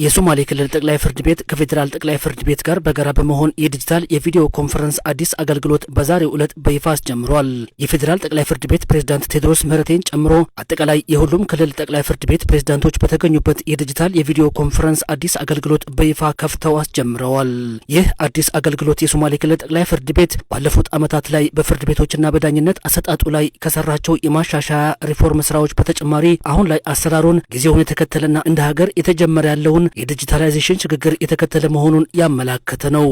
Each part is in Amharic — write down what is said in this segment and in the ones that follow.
የሶማሌ ክልል ጠቅላይ ፍርድ ቤት ከፌዴራል ጠቅላይ ፍርድ ቤት ጋር በጋራ በመሆን የዲጂታል የቪዲዮ ኮንፈረንስ አዲስ አገልግሎት በዛሬው ዕለት በይፋ አስጀምሯል። የፌዴራል ጠቅላይ ፍርድ ቤት ፕሬዝዳንት ቴዎድሮስ ምህረቴን ጨምሮ አጠቃላይ የሁሉም ክልል ጠቅላይ ፍርድ ቤት ፕሬዝዳንቶች በተገኙበት የዲጂታል የቪዲዮ ኮንፈረንስ አዲስ አገልግሎት በይፋ ከፍተው አስጀምረዋል። ይህ አዲስ አገልግሎት የሶማሌ ክልል ጠቅላይ ፍርድ ቤት ባለፉት ዓመታት ላይ በፍርድ ቤቶችና በዳኝነት አሰጣጡ ላይ ከሰራቸው የማሻሻያ ሪፎርም ስራዎች በተጨማሪ አሁን ላይ አሰራሩን ጊዜውን የተከተለና እንደ ሀገር የተጀመረ ያለውን የዲጂታላይዜሽን ሽግግር የተከተለ መሆኑን ያመላከተ ነው።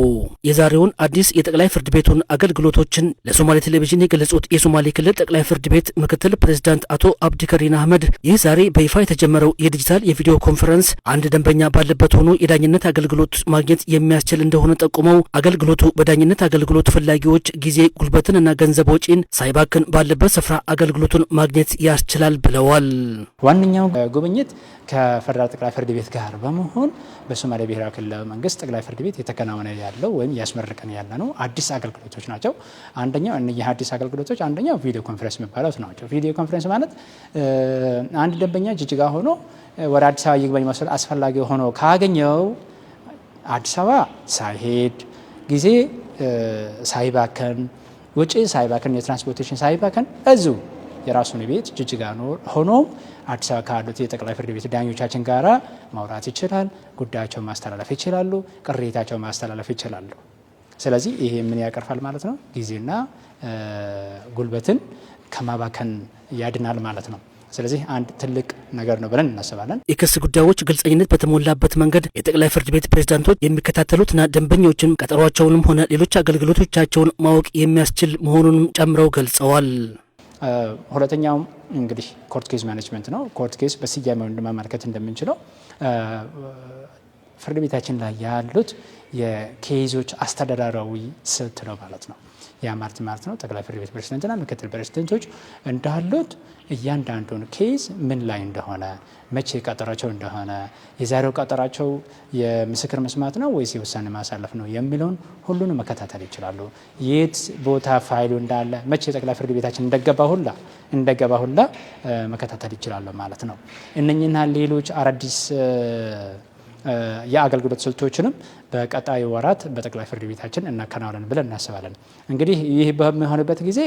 የዛሬውን አዲስ የጠቅላይ ፍርድ ቤቱን አገልግሎቶችን ለሶማሌ ቴሌቪዥን የገለጹት የሶማሌ ክልል ጠቅላይ ፍርድ ቤት ምክትል ፕሬዝዳንት አቶ አብዲከሪን አህመድ ይህ ዛሬ በይፋ የተጀመረው የዲጂታል የቪዲዮ ኮንፈረንስ አንድ ደንበኛ ባለበት ሆኖ የዳኝነት አገልግሎት ማግኘት የሚያስችል እንደሆነ ጠቁመው አገልግሎቱ በዳኝነት አገልግሎት ፈላጊዎች ጊዜ፣ ጉልበትንና ገንዘብ ወጪን ሳይባክን ባለበት ስፍራ አገልግሎቱን ማግኘት ያስችላል ብለዋል። ዋነኛው ጉብኝት ከፌደራል ጠቅላይ ፍርድ ቤት ጋር በመሆን በሶማሌ ብሔራዊ ክልላዊ መንግስት ጠቅላይ ፍርድ ቤት የተከናወነ ያለው ወይም ያስመረቀን ያለ ነው አዲስ አገልግሎቶች ናቸው። አንደኛው እነዚህ አዲስ አገልግሎቶች አንደኛው ቪዲዮ ኮንፈረንስ የሚባሉት ናቸው። ቪዲዮ ኮንፈረንስ ማለት አንድ ደንበኛ ጅጅጋ ሆኖ ወደ አዲስ አበባ ይግባኝ መውሰድ አስፈላጊ ሆኖ ካገኘው አዲስ አበባ ሳይሄድ ጊዜ ሳይባከን ወጪ ሳይባከን የትራንስፖርቴሽን ሳይባከን እዚሁ የራሱን ቤት ጅጅጋ ሆኖ አዲስ አበባ ካሉት የጠቅላይ ፍርድ ቤት ዳኞቻችን ጋራ ማውራት ይችላል። ጉዳያቸውን ማስተላለፍ ይችላሉ። ቅሬታቸውን ማስተላለፍ ይችላሉ። ስለዚህ ይሄ ምን ያቀርፋል ማለት ነው? ጊዜና ጉልበትን ከማባከን ያድናል ማለት ነው። ስለዚህ አንድ ትልቅ ነገር ነው ብለን እናስባለን። የክስ ጉዳዮች ግልጸኝነት በተሞላበት መንገድ የጠቅላይ ፍርድ ቤት ፕሬዝዳንቶች የሚከታተሉትና ደንበኞችን ቀጠሯቸውንም ሆነ ሌሎች አገልግሎቶቻቸውን ማወቅ የሚያስችል መሆኑንም ጨምረው ገልጸዋል። ሁለተኛው እንግዲህ ኮርት ኬዝ ማኔጅመንት ነው። ኮርት ኬዝ በስያሜው እንደማመልከት እንደምንችለው ፍርድ ቤታችን ላይ ያሉት የኬዞች አስተዳደራዊ ስልት ነው ማለት ነው። ያ ማለት ነው ጠቅላይ ፍርድ ቤት ፕሬዝዳንትና ምክትል ፕሬዝዳንቶች እንዳሉት እያንዳንዱን ኬዝ ምን ላይ እንደሆነ፣ መቼ ቀጠራቸው እንደሆነ፣ የዛሬው ቀጠራቸው የምስክር መስማት ነው ወይስ የውሳኔ ማሳለፍ ነው የሚለውን ሁሉንም መከታተል ይችላሉ። የት ቦታ ፋይሉ እንዳለ፣ መቼ ጠቅላይ ፍርድ ቤታችን እንደገባ ሁላ መከታተል ይችላሉ ማለት ነው። እነኚህና ሌሎች አዳዲስ የአገልግሎት ስልቶችንም በቀጣይ ወራት በጠቅላይ ፍርድ ቤታችን እናከናውለን ብለን እናስባለን። እንግዲህ ይህ በሚሆንበት ጊዜ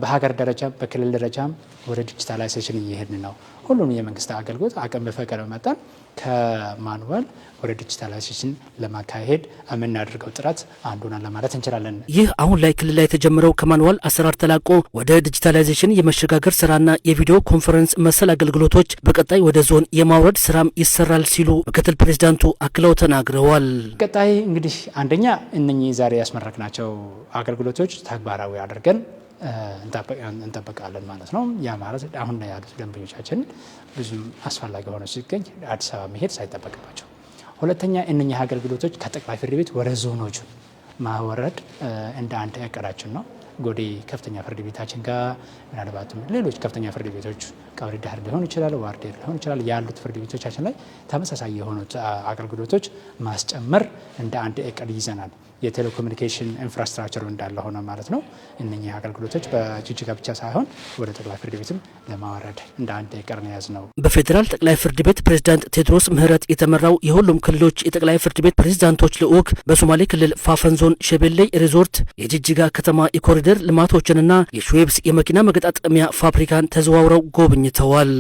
በሀገር ደረጃም በክልል ደረጃም ወደ ዲጂታላይዜሽን እየሄድን ነው። ሁሉም የመንግስት አገልግሎት አቅም በፈቀደው መጠን ከማኑዋል ወደ ዲጂታላይዜሽን ለማካሄድ የምናደርገው ጥረት አንዱ ነው ለማለት እንችላለን። ይህ አሁን ላይ ክልል ላይ የተጀመረው ከማኑዋል አሰራር ተላቆ ወደ ዲጂታላይዜሽን የመሸጋገር ስራና የቪዲዮ ኮንፈረንስ መሰል አገልግሎቶች በቀጣይ ወደ ዞን የማውረድ ስራም ይሰራል ሲሉ ምክትል ፕሬዝዳንቱ አክለው ተናግረዋል። ቀጣይ እንግዲህ አንደኛ እነኚህ ዛሬ ያስመረቅናቸው አገልግሎቶች ተግባራዊ አድርገን እንጠብቃለን ማለት ነው። ያ ማለት አሁን ላይ ያሉት ደንበኞቻችን ብዙም አስፈላጊ ሆኖ ሲገኝ አዲስ አበባ መሄድ ሳይጠበቅባቸው፣ ሁለተኛ እነኚህ አገልግሎቶች ከጠቅላይ ፍርድ ቤት ወደ ዞኖቹ ማወረድ እንደ አንድ እቅዳችን ነው። ጎዴ ከፍተኛ ፍርድ ቤታችን ጋር ምናልባትም ሌሎች ከፍተኛ ፍርድ ቤቶች ቀብሪ ዳህር ሊሆን ይችላል፣ ዋርዴር ሊሆን ይችላል ያሉት ፍርድ ቤቶቻችን ላይ ተመሳሳይ የሆኑት አገልግሎቶች ማስጨመር እንደ አንድ እቅድ ይዘናል። የቴሌኮሙኒኬሽን ኢንፍራስትራክቸሩ እንዳለ ሆነ ማለት ነው። እነኚህ አገልግሎቶች በጅጅጋ ብቻ ሳይሆን ወደ ጠቅላይ ፍርድ ቤትም ለማወረድ እንደ አንድ እቅድ ነው የያዝነው። በፌዴራል ጠቅላይ ፍርድ ቤት ፕሬዝዳንት ቴዎድሮስ ምህረት የተመራው የሁሉም ክልሎች የጠቅላይ ፍርድ ቤት ፕሬዝዳንቶች ልዑክ በሶማሌ ክልል ፋፈን ዞን ሸቤሌ ሪዞርት የጅጅጋ ከተማ የኮሪደር ልማቶችንና የሽዌብስ የመኪና መገጣጠሚያ ፋብሪካን ተዘዋውረው ጎብኝተዋል።